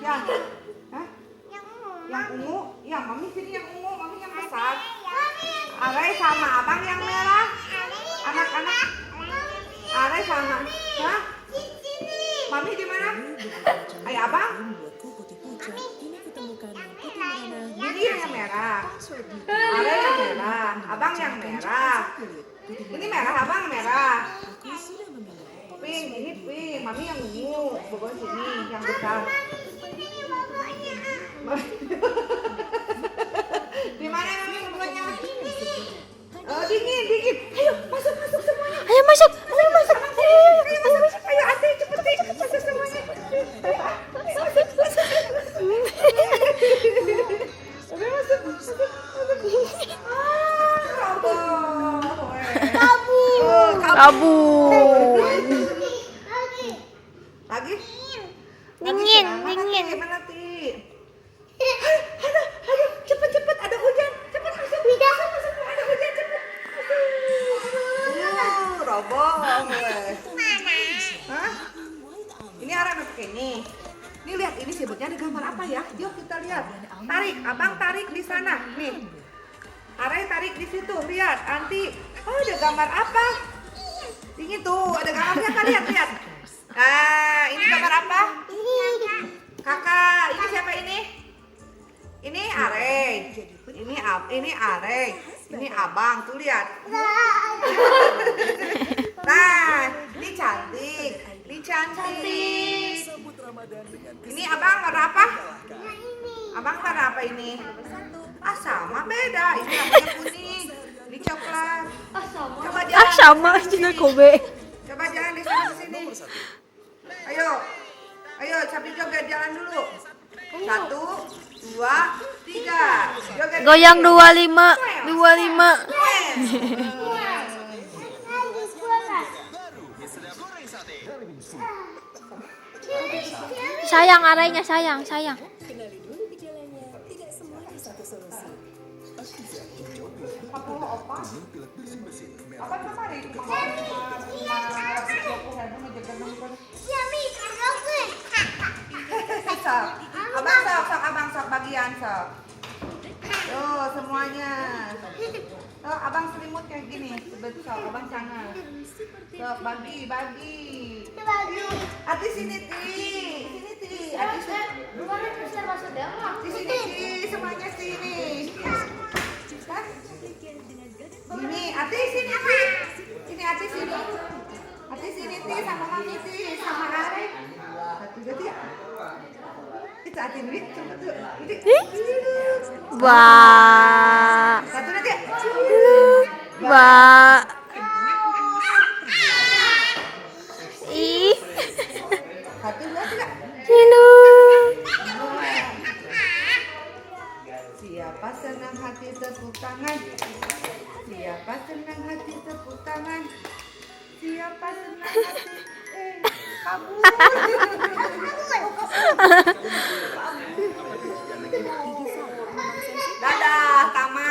Yang, hah? Yang ungu? Yang mami sini yang ungu, mami yang besar. Aray sama abang yang merah. Anak-anak. Aray sama, hah? Mami di mana? Ayo abang. Ini yang merah. Aray yang merah. Abang yang merah. Ini merah, abang merah. Pink, ini pink. Mami yang ungu. Bobo sini, yang besar. Di mana mami bobanya? Oh, dingin, dingin. Ayo, masuk, masuk semuanya. Ayo masuk, ayo masuk. Ayo masuk. Ayo Ati, cepet masuk semuanya. Ayo masuk, masuk. Ayo masuk, masuk. Kabur. Lagi? Dingin, Mana dingin. Ti? Mana Ti? Ayo, cepet, ada hujan. Cepet masuk. Masuk, ada hujan, cepet. Roboh. Hah? Ini arah pakai ini. Nih lihat, ini sebutnya ada gambar apa ya? Yuk kita lihat. Tarik, abang tarik di sana. Nih. Arah tarik di situ, lihat. Anti. Oh, ada gambar apa? Ini tuh, ada gambarnya kan, lihat. Ah, ini gambar apa? Kakak, ini siapa ini? Ini Are. Ini Are. Ini abang, tuh lihat. Nah, ini cantik. Ini abang warna apa? Abang warna apa ini? Ah, sama beda. Ini warnanya kuning. Ini coklat. Coba jalan. Sama Cina Kobe. Coba jalan di sana sini. Ayo, capi joget jalan dulu. 1, 2, 3. Joget. Goyang 25. Sayang arahnya, sayang. Apa kemarin? Abang sok bagian sok. Tuh semuanya. Tuh abang selimut kayak gini. Sok abang sana. Sok bagi. Ati sini Ti. Ati sini. Di sini Ti. Semuanya sini. Hah? Ini Ati sini Ti. Ini Ati sini. Ati sini Ti sama Mami Ti sama Are. Satu jadi ya. Itu Ati duit coba tuh. Wah. Satu nanti ya. Wah. Ih. Satu dua tiga. Cilu. Siapa senang hati tepuk tangan? Siapa senang hati tepuk tangan? Siapa senang hati? Kamu. Dadah, Tama.